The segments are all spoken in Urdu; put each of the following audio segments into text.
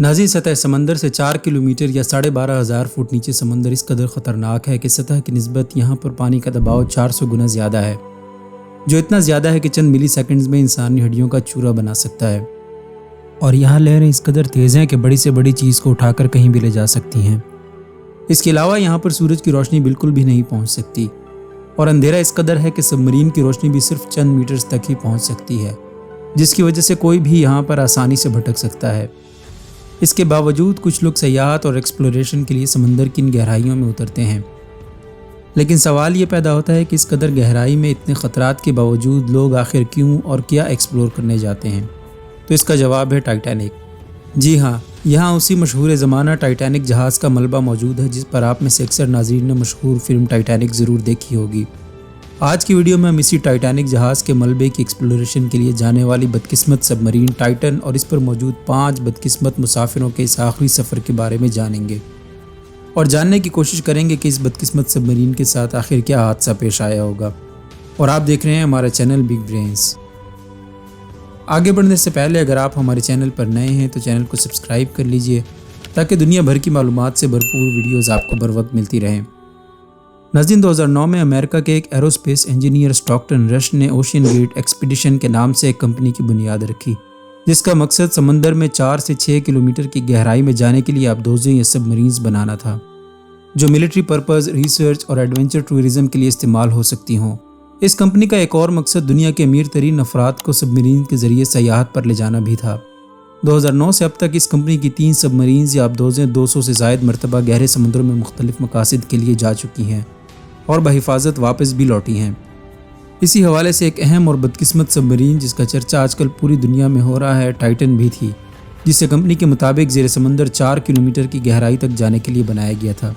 نازی سطح سمندر سے 4 کلومیٹر یا 12,500 فٹ نیچے سمندر اس قدر خطرناک ہے کہ سطح کی نسبت یہاں پر پانی کا دباؤ 400 گنا زیادہ ہے، جو اتنا زیادہ ہے کہ چند ملی سیکنڈز میں انسانی ہڈیوں کا چورا بنا سکتا ہے۔ اور یہاں لہریں اس قدر تیز ہیں کہ بڑی سے بڑی چیز کو اٹھا کر کہیں بھی لے جا سکتی ہیں۔ اس کے علاوہ یہاں پر سورج کی روشنی بالکل بھی نہیں پہنچ سکتی، اور اندھیرا اس قدر ہے کہ سب مرین کی روشنی بھی صرف چند میٹرز تک ہی پہنچ سکتی ہے، جس کی وجہ سے کوئی بھی یہاں پر آسانی سے بھٹک سکتا ہے۔ اس کے باوجود کچھ لوگ سیاحت اور ایکسپلوریشن کے لیے سمندر کی ان گہرائیوں میں اترتے ہیں، لیکن سوال یہ پیدا ہوتا ہے کہ اس قدر گہرائی میں اتنے خطرات کے باوجود لوگ آخر کیوں اور کیا ایکسپلور کرنے جاتے ہیں؟ تو اس کا جواب ہے ٹائٹینک۔ جی ہاں، یہاں اسی مشہور زمانہ ٹائٹینک جہاز کا ملبہ موجود ہے جس پر آپ میں سے اکثر ناظرین نے مشہور فلم ٹائٹینک ضرور دیکھی ہوگی۔ آج کی ویڈیو میں ہم اسی ٹائٹینک جہاز کے ملبے کی ایکسپلوریشن کے لیے جانے والی بدقسمت سب مرین ٹائٹن اور اس پر موجود 5 بدقسمت مسافروں کے اس آخری سفر کے بارے میں جانیں گے، اور جاننے کی کوشش کریں گے کہ اس بدقسمت سب مرین کے ساتھ آخر کیا حادثہ پیش آیا ہوگا۔ اور آپ دیکھ رہے ہیں ہمارا چینل بگ برینز۔ آگے بڑھنے سے پہلے اگر آپ ہمارے چینل پر نئے ہیں تو چینل کو سبسکرائب کر لیجئے تاکہ دنیا بھر کی معلومات سے بھرپور ویڈیوز آپ کو بر وقت ملتی رہیں۔ ناظرین، 2009 میں امریکہ کے ایک ایروسپیس انجینئر اسٹاکٹن رش نے اوشین گیٹ ایکسپیڈیشن کے نام سے ایک کمپنی کی بنیاد رکھی، جس کا مقصد سمندر میں 4 سے 6 کلومیٹر کی گہرائی میں جانے کے لیے آبدوزیں یا سب مرینز بنانا تھا، جو ملٹری پرپز، ریسرچ اور ایڈونچر ٹورزم کے لیے استعمال ہو سکتی ہوں۔ اس کمپنی کا ایک اور مقصد دنیا کے امیر ترین افراد کو سب مرین کے ذریعے سیاحت پر لے جانا بھی تھا۔ 2009 سے اب تک اس کمپنی کی 3 سب مرینز یا آبدوزیں 200 سے زائد مرتبہ گہرے سمندروں میں مختلف مقاصد کے لیے جا چکی ہیں اور بحفاظت واپس بھی لوٹی ہیں۔ اسی حوالے سے ایک اہم اور بدقسمت سب مرین جس کا چرچہ آج کل پوری دنیا میں ہو رہا ہے ٹائٹن بھی تھی، جسے کمپنی کے مطابق زیر سمندر 4 کلومیٹر کی گہرائی تک جانے کے لیے بنایا گیا تھا۔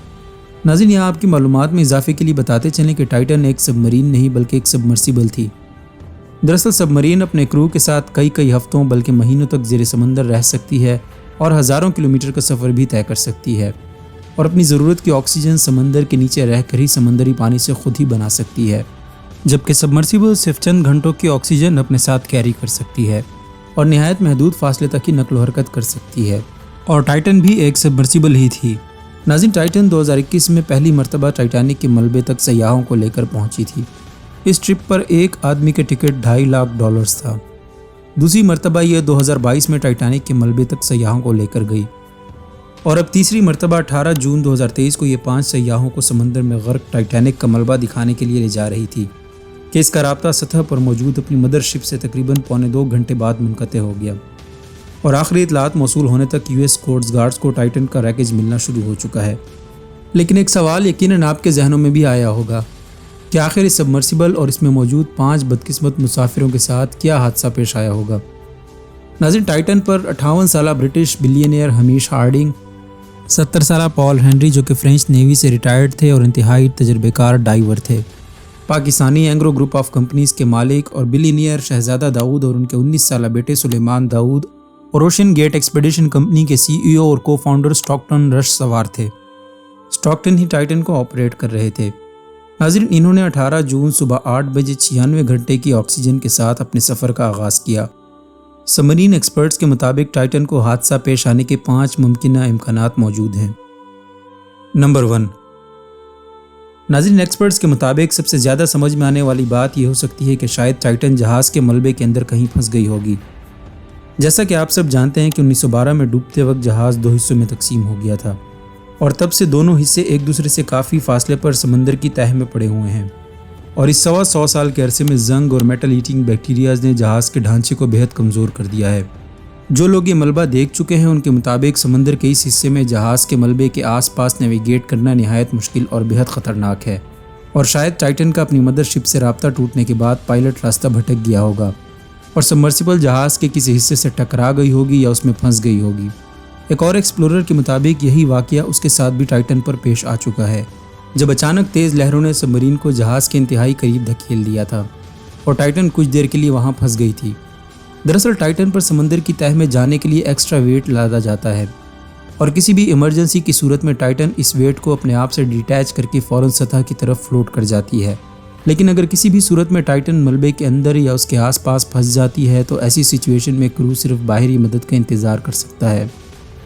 ناظرین، یہاں آپ کی معلومات میں اضافے کے لیے بتاتے چلیں کہ ٹائٹن ایک سب مرین نہیں بلکہ ایک سبمرسیبل تھی۔ دراصل سب مرین اپنے کرو کے ساتھ کئی ہفتوں بلکہ مہینوں تک زیر سمندر رہ سکتی ہے اور ہزاروں کلومیٹر کا سفر بھی طے کر سکتی ہے، اور اپنی ضرورت کی آکسیجن سمندر کے نیچے رہ کر ہی سمندری پانی سے خود ہی بنا سکتی ہے، جبکہ سبمرسیبل صرف چند گھنٹوں کی آکسیجن اپنے ساتھ کیری کر سکتی ہے اور نہایت محدود فاصلے تک ہی نقل و حرکت کر سکتی ہے، اور ٹائٹن بھی ایک سبمرسیبل ہی تھی۔ ناظرین، ٹائٹن 2021 میں پہلی مرتبہ ٹائٹینک کے ملبے تک سیاحوں کو لے کر پہنچی تھی۔ اس ٹرپ پر ایک آدمی کا ٹکٹ $2.5 لاکھ تھا۔ دوسری مرتبہ یہ 2022 میں ٹائٹینک کے ملبے تک سیاحوں کو لے کر گئی، اور اب تیسری مرتبہ 18 جون 2023 کو یہ 5 سیاحوں کو سمندر میں غرق ٹائٹینک کا ملبہ دکھانے کے لیے لے جا رہی تھی کہ اس کا رابطہ سطح پر موجود اپنی مدر شپ سے تقریباً 2.25 گھنٹے بعد منقطع ہو گیا، اور آخری اطلاعات موصول ہونے تک US کوسٹ گارڈز کو ٹائٹن کا ریکیج ملنا شروع ہو چکا ہے۔ لیکن ایک سوال یقیناً آپ کے ذہنوں میں بھی آیا ہوگا کہ آخر اس سبمرسیبل اور اس میں موجود 5 بدقسمت مسافروں کے ساتھ کیا حادثہ پیش آیا ہوگا۔ ناظرین، ٹائٹن پر 58 سالہ برٹش بلینئر ہمیش ہارڈنگ، 70 سالہ پال ہنری جو کہ فرینچ نیوی سے ریٹائرڈ تھے اور انتہائی تجربے کار ڈائیور تھے، Pakistani Engro group of companies کے مالک اور بلینئر شہزادہ داؤد اور ان کے 19 سالہ بیٹے سلیمان داؤد، اور اوشین گیٹ ایکسپیڈیشن کمپنی کے CEO اور کو فاؤنڈر اسٹاکٹن رش سوار تھے۔ اسٹاکٹن ہی ٹائٹن کو آپریٹ کر رہے تھے۔ ناظرین، انہوں نے 18 جون صبح 8 بجے 96 گھنٹے کی آکسیجن کے ساتھ اپنے سفر کا آغاز کیا۔ سبمرین ایکسپرٹس کے مطابق ٹائٹن کو حادثہ پیش آنے کے 5 ممکنہ امکانات موجود ہیں۔ نمبر 1، ناظرین، ایکسپرٹس کے مطابق سب سے زیادہ سمجھ میں آنے والی بات یہ ہو سکتی ہے کہ شاید ٹائٹن جہاز کے ملبے کے اندر کہیں پھنس گئی ہوگی۔ جیسا کہ آپ سب جانتے ہیں کہ 1912 میں ڈوبتے وقت جہاز 2 حصوں میں تقسیم ہو گیا تھا، اور تب سے دونوں حصے ایک دوسرے سے کافی فاصلے پر سمندر کی تہہ میں پڑے ہوئے ہیں، اور اس 100 سال کے عرصے میں زنگ اور میٹل ایٹنگ بیکٹیریاز نے جہاز کے ڈھانچے کو بہت کمزور کر دیا ہے۔ جو لوگ یہ ملبہ دیکھ چکے ہیں ان کے مطابق سمندر کے اس حصے میں جہاز کے ملبے کے آس پاس نیویگیٹ کرنا نہایت مشکل اور بہت خطرناک ہے، اور شاید ٹائٹن کا اپنی مدر شپ سے رابطہ ٹوٹنے کے بعد پائلٹ راستہ بھٹک گیا ہوگا اور سبمرسیبل جہاز کے کسی حصے سے ٹکرا گئی ہوگی یا اس میں پھنس گئی ہوگی۔ ایک اور ایکسپلورر کے مطابق یہی واقعہ اس کے ساتھ بھی ٹائٹن پر پیش آ چکا ہے، جب اچانک تیز لہروں نے سبمرین کو جہاز کے انتہائی قریب دھکیل دیا تھا اور ٹائٹن کچھ دیر کے لیے وہاں پھنس گئی تھی۔ دراصل ٹائٹن پر سمندر کی تہہ میں جانے کے لیے ایکسٹرا ویٹ لادا جاتا ہے، اور کسی بھی ایمرجنسی کی صورت میں ٹائٹن اس ویٹ کو اپنے آپ سے ڈیٹیچ کر کے فوراً سطح کی طرف فلوٹ کر جاتی ہے۔ لیکن اگر کسی بھی صورت میں ٹائٹن ملبے کے اندر یا اس کے آس پاس پھنس جاتی ہے تو ایسی سچویشن میں کرو صرف باہری مدد کا انتظار کر سکتا ہے۔